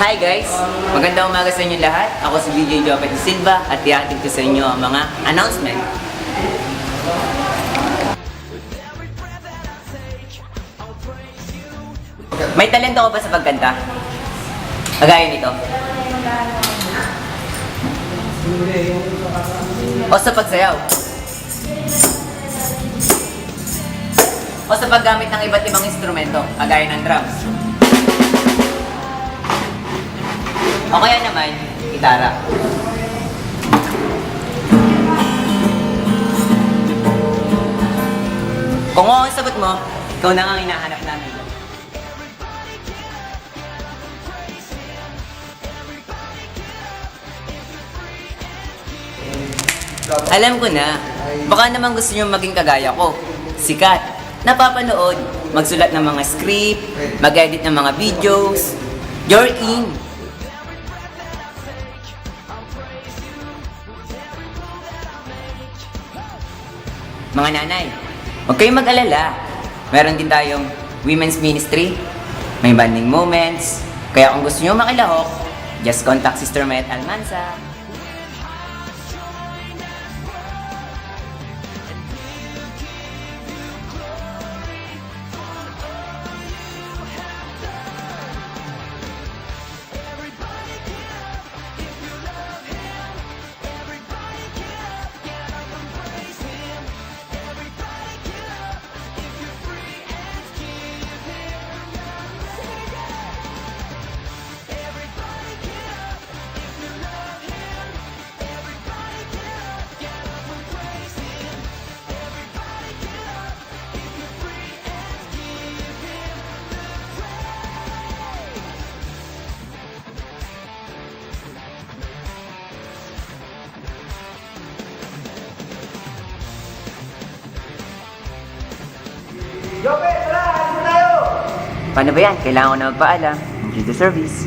Hi guys! Magandang umaga sa inyo lahat. Ako si BJ Jopet Silva at ihatid ko sa inyo ang mga announcement. May talento ko ba sa pagkanta? Kagaya nito. O sa pagsayaw. O sa paggamit ng iba't ibang instrumento, kagaya ng drums. O kaya naman, gitara. Kung oo ang sagot mo, ikaw na ang hinahanap namin. Alam ko na, baka naman gusto nyo maging kagaya ko. Sikat, napapanood, magsulat ng mga script, mag-edit ng mga videos. You're in! Mga nanay, huwag kayong mag-alala. Meron din tayong women's ministry, may bonding moments. Kaya kung gusto nyo makilahok, just contact Sister Mayet Almanza. Jope, tara! Alis na tayo! Paano ba yan? Kailangan ko na magpaalam. Due to service.